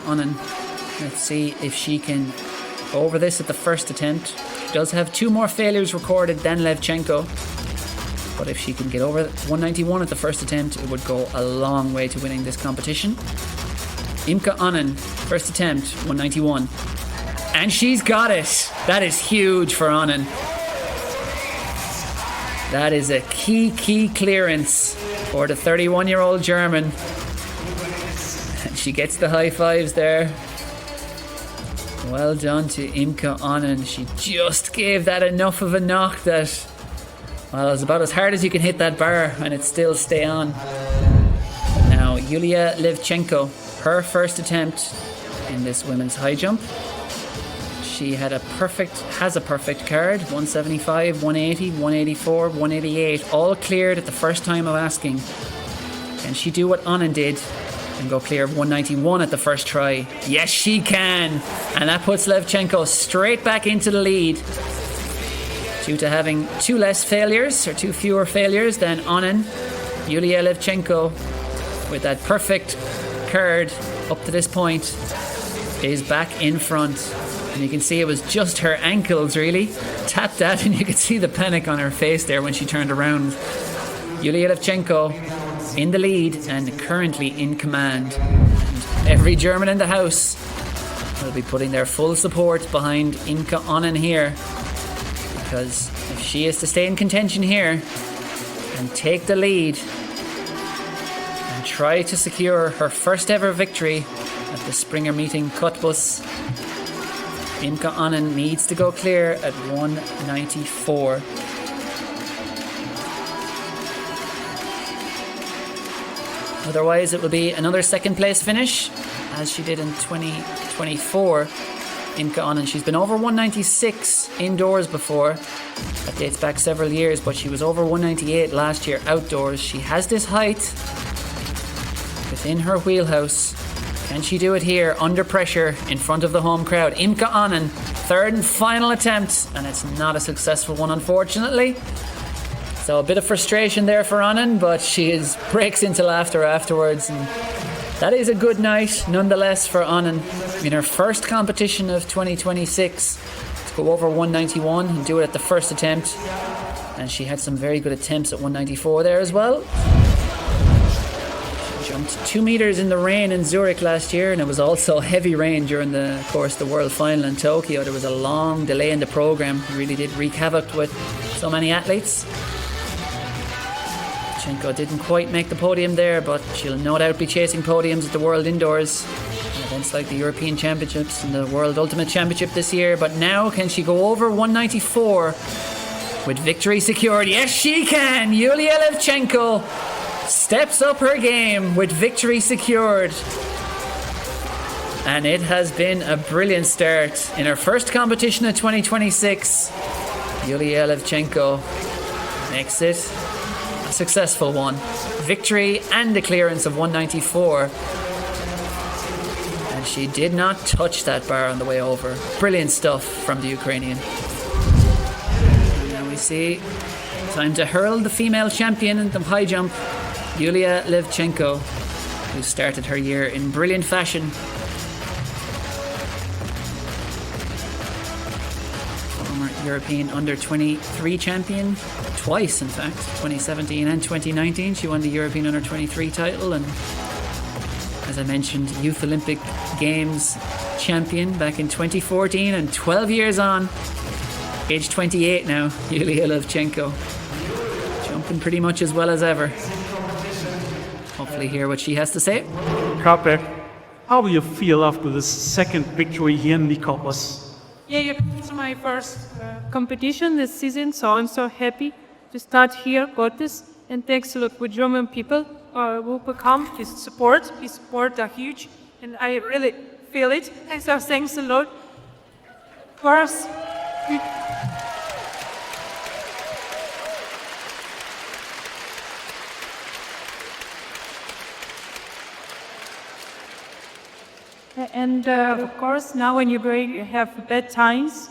Onnen. Let's see if she can go over this at the first attempt. She does have 2 more failures recorded than Levchenko. But if she can get over 191 at the first attempt, it would go a long way to winning this competition. Imke Onnen, first attempt, 191. And she's got it. That is huge for Onnen. That is a key clearance for the 31-year-old German. And she gets the high fives there. Well done to Imke Onnen. She just gave that enough of a knock that, well, it's about as hard as you can hit that bar and it still stay on. Now, Yulia Levchenko, her first attempt in this women's high jump. She has a perfect card, 175, 180, 184, 188, all cleared at the first time of asking. Can she do what Onnen did and go clear of 191 at the first try? Yes, she can. And that puts Levchenko straight back into the lead due to having 2 fewer failures than Onnen. Yulia Levchenko, with that perfect card up to this point, is back in front. And you can see it was just her ankles really tapped at, and you could see the panic on her face there when she turned around. Yulia Levchenko in the lead and currently in command. And every German in the house will be putting their full support behind Imke Onnen here, because if she is to stay in contention here and take the lead and try to secure her first ever victory at the Springer meeting Cottbus, Imke Onnen needs to go clear at 194. Otherwise, it will be another second place finish, as she did in 2024. Imke Onnen, she's been over 196 indoors before. That dates back several years, but she was over 198 last year outdoors. She has this height within her wheelhouse. Can she do it here under pressure in front of the home crowd? Imke Onnen, third and final attempt, and it's not a successful one, unfortunately. So a bit of frustration there for Onnen, but she breaks into laughter afterwards, and that is a good night nonetheless for Onnen in her first competition of 2026 to go over 191 and do it at the first attempt. And she had some very good attempts at 194 there as well. Jumped 2 meters in the rain in Zurich last year, and it was also heavy rain during the World Final in Tokyo. There was a long delay in the program. It really did wreak havoc with so many athletes. Levchenko didn't quite make the podium there, but she'll no doubt be chasing podiums at the World Indoors, events like the European Championships and the World Ultimate Championship this year. But now, can she go over 194 with victory secured? Yes, she can! Yulia Levchenko steps up her game with victory secured. And it has been a brilliant start in her first competition of 2026. Yulia Levchenko makes it a successful one. Victory and a clearance of 194. And she did not touch that bar on the way over. Brilliant stuff from the Ukrainian. And now we see time to hurl the female champion in the high jump, Yulia Levchenko, who started her year in brilliant fashion. Former European under-23 champion, twice in fact, 2017 and 2019. She won the European under-23 title, and as I mentioned, Youth Olympic Games champion back in 2014, and 12 years on, age 28 now, Yulia Levchenko, jumping pretty much as well as ever. Hopefully hear what she has to say. Cottbus, how do you feel after this second victory here in the Cottbus? Yeah, it's my first competition this season, so I'm so happy to start here, Cottbus, and thanks a lot for German people who become his support. His support are huge, and I really feel it. And so thanks a lot for us. And of course, now when you have bad times,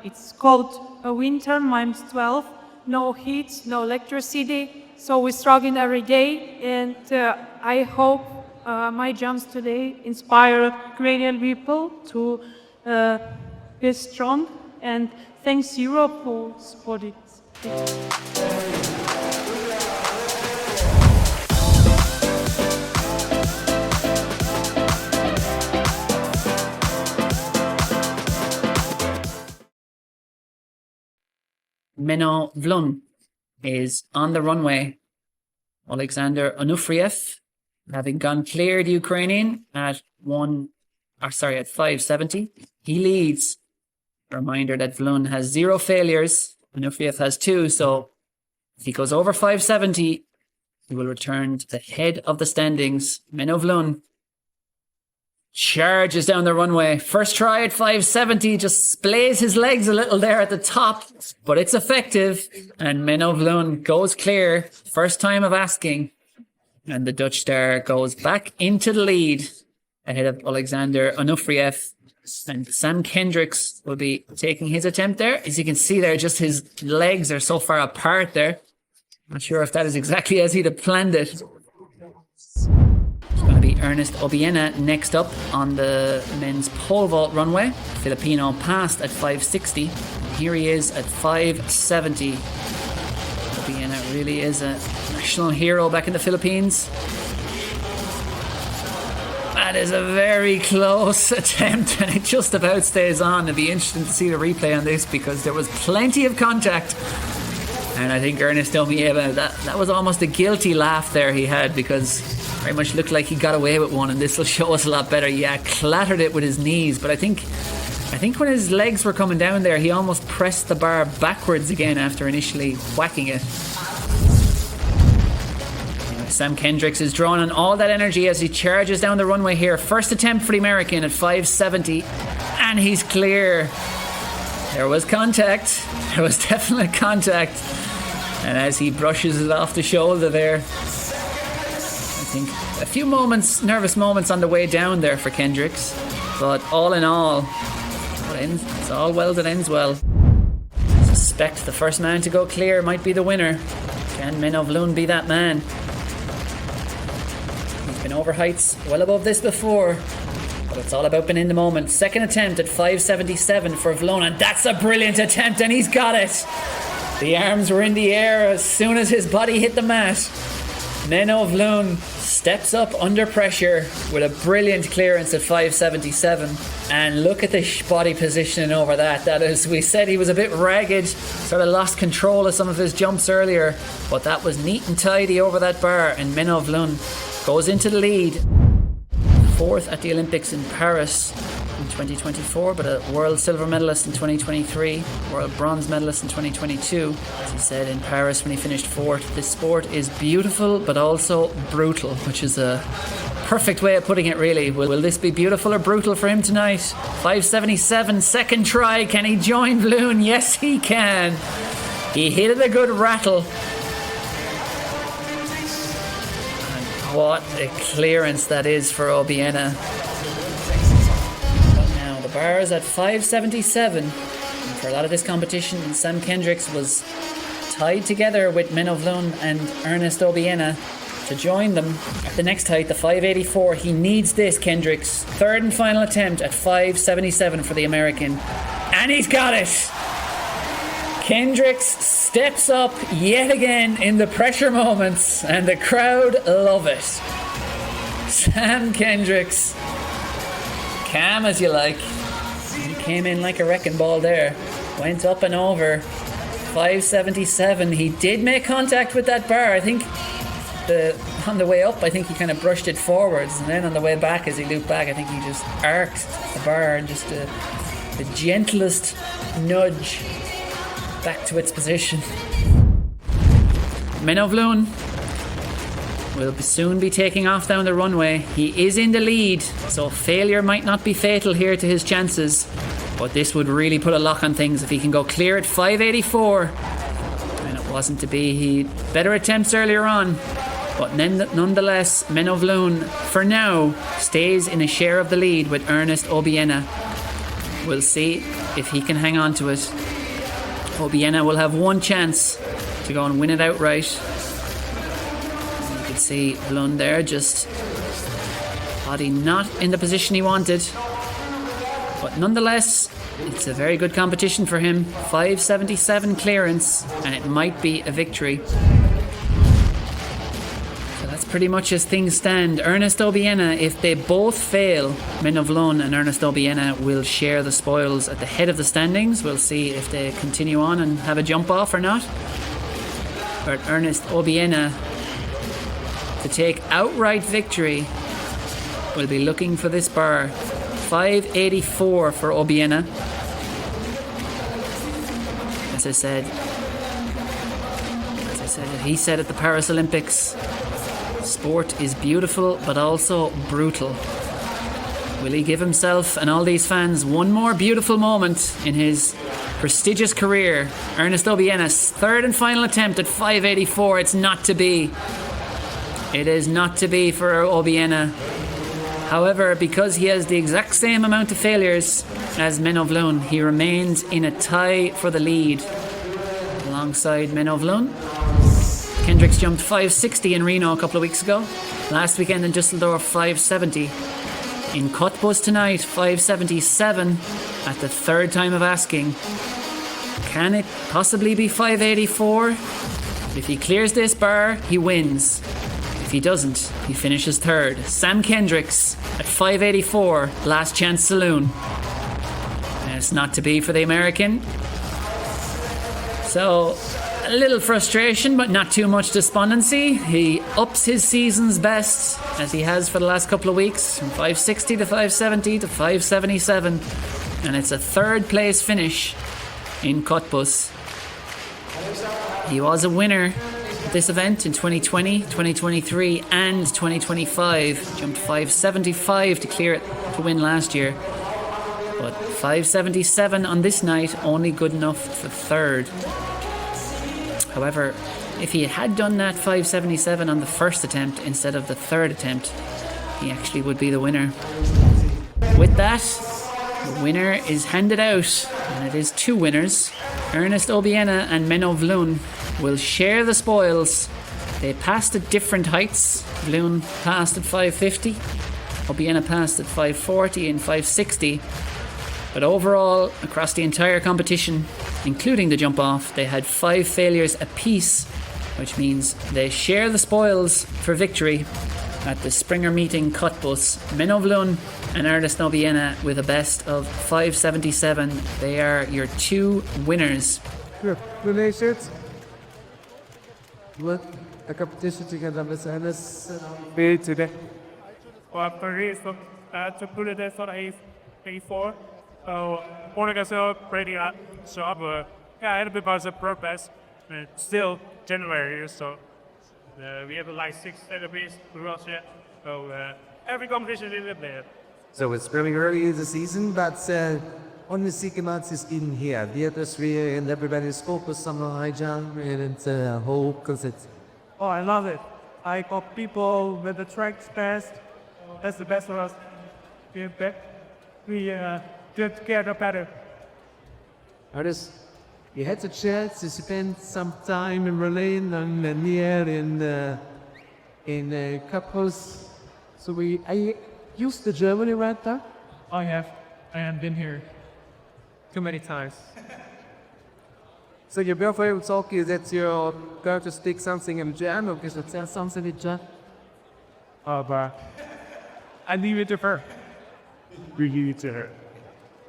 it's cold winter, -12, no heat, no electricity, so we're struggling every day. And I hope my jumps today inspire Ukrainian people to be strong, and thanks Europe for supporting it. Menno Vlun is on the runway. Alexander Onufriev, having gone clear the Ukrainian at 570. He leads. Reminder that Vlun has 0 failures. Onufriev has 2, so if he goes over 570, he will return to the head of the standings. Menno Vlun charges down the runway. First try at 570, just splays his legs a little there at the top, but it's effective. And Menno Vlun goes clear. First time of asking. And the Dutch star goes back into the lead ahead of Alexander Onufriev. And Sam Kendricks will be taking his attempt there. As you can see there, just his legs are so far apart there. Not sure if that is exactly as he'd have planned it. It's going to be Ernest Obiena next up on the men's pole vault runway. Filipino passed at 560. Here he is at 570. Obiena really is a national hero back in the Philippines. That is a very close attempt, and it just about stays on. It'd be interesting to see the replay on this because there was plenty of contact. And I think Ernest Obiena, that was almost a guilty laugh there he had, because very much looked like he got away with one, and this will show us a lot better. Yeah, clattered it with his knees, but I think when his legs were coming down there, he almost pressed the bar backwards again after initially whacking it. Sam Kendricks is drawing on all that energy as he charges down the runway here. First attempt for the American at 570, and he's clear. There was contact. There was definite contact. And as he brushes it off the shoulder there, I think a few nervous moments on the way down there for Kendricks. But all in all, it's all well that ends well. I suspect the first man to go clear might be the winner. Can Menno Vlun be that man? He's been over heights well above this before, but it's all about being in the moment. Second attempt at 577 for Vlun, and that's a brilliant attempt, and he's got it. The arms were in the air as soon as his body hit the mat. Menno Vlun steps up under pressure with a brilliant clearance at 577. And look at the body positioning over that. That is, we said he was a bit ragged, sort of lost control of some of his jumps earlier, but that was neat and tidy over that bar, and Menno Vlun goes into the lead. 4th at the Olympics in Paris in 2024, but a world silver medalist in 2023, world bronze medalist in 2022. As he said in Paris when he finished 4th, this sport is beautiful but also brutal, which is a perfect way of putting it, really. Will this be beautiful or brutal for him tonight? 577, second try. Can he join Vlun? Yes, he can. He hit it a good rattle. What a clearance that is for Obiena. But now the bar is at 577. And for a lot of this competition, Sam Kendricks was tied together with Menno Vlun and Ernest Obiena to join them at the next height, the 584. He needs this, Kendricks. Third and final attempt at 577 for the American. And he's got it! Kendricks steps up yet again in the pressure moments, and the crowd love it. Sam Kendricks, calm as you like. He came in like a wrecking ball there. Went up and over. 577. He did make contact with that bar. I think on the way up, I think he kind of brushed it forwards, and then on the way back, as he looped back, I think he just arced the bar and just the gentlest nudge back to its position. Menno Vlun will soon be taking off down the runway. He is in the lead, so failure might not be fatal here to his chances, but this would really put a lock on things if he can go clear at 584. And it wasn't to be. He better attempts earlier on, but nonetheless, Menno Vlun for now stays in a share of the lead with Ernest Obiena. We'll see if he can hang on to it. Obiena will have one chance to go and win it outright. You can see Vlun there just Body not in the position he wanted. But nonetheless, it's a very good competition for him. 577 clearance, and it might be a victory. So that's pretty much as things stand. Ernest Obiena, if they both fail, Menovlon and Ernest Obiena will share the spoils at the head of the standings. We'll see if they continue on and have a jump off or not. But Ernest Obiena, to take outright victory, will be looking for this bar. 584 for Obiena. As I said, he said at the Paris Olympics, sport is beautiful but also brutal. Will he give himself and all these fans one more beautiful moment in his prestigious career? Ernest Obiena's third and final attempt at 584. It's not to be. It is not to be for Obiena. However, because he has the exact same amount of failures as Menovlon, he remains in a tie for the lead alongside Menovlon. Kendricks jumped 560 in Reno a couple of weeks ago. Last weekend in Düsseldorf, 570. In Cottbus tonight, 577 at the third time of asking. Can it possibly be 584? If he clears this bar, he wins. If he doesn't, he finishes third. Sam Kendricks at 584, last chance saloon. And it's not to be for the American. So, a little frustration, but not too much despondency. He ups his season's best, as he has for the last couple of weeks, from 560 to 570 to 577. And it's a third place finish in Cottbus. He was a winner at this event in 2020, 2023 and 2025. Jumped 575 to clear it to win last year. But 577 on this night, only good enough for third. However, if he had done that 577 on the first attempt instead of the third attempt, he actually would be the winner. With that, the winner is handed out, and it is two winners. Ernest Obiena and Menovlon will share the spoils. They passed at different heights. Vloon passed at 550, Obiena passed at 540 and 560. But overall, across the entire competition, including the jump off, they had 5 failures apiece, which means they share the spoils for victory at the Springer meeting Cottbus. Menovlon and Ernest Obiena with a best of 577. They are your two winners. Congratulations. What a competition together with Ernest today. Well, Paris to put it as what I before. So, morning as well, pretty hot. So, yeah, I had a bit of a progress. It's still January, so we have like 6 therapies to Russia. So, every competition is in there. So it's very early in the season, but on the second month is in here. The atmosphere and everybody's focused on the high jump and it's a whole concept. Oh, I love it. I got people with the tracks best. That's the best for us. We together better. Ernest, you had the chance to spend some time in Berlin and here in Cottbus. So I used the Germany right there. I have been here too many times. So your girlfriend told you that you're going to speak something in German, because it says something in German. Oh, but I leave it to her. We give it to her.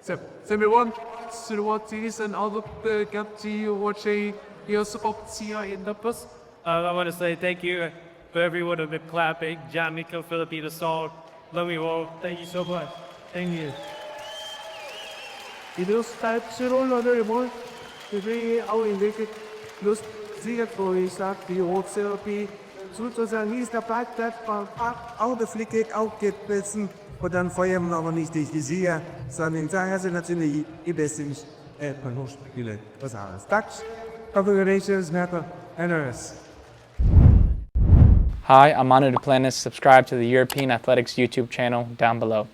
So everyone, so what is and all of the country watching your support here in the bus? I want to say thank you for everyone who been clapping. John, Mikkel, Filipino, Saul, love you all. Thank you so much. Thank you. I du steibst roller everyone. Det er afindviklet. Lust sikkert på I sagt i rådterapi. Sozusagen ist der Beitrag von Autoflicke aufgebissen und dann feuern aber nicht die Visier, sondern daher sind natürlich die besten Hochspiele. Was alles. Thanks. Congratulations, Merkel and Ernest. Hi, I'm Manu Duplantis. Subscribe to the European Athletics YouTube channel down below.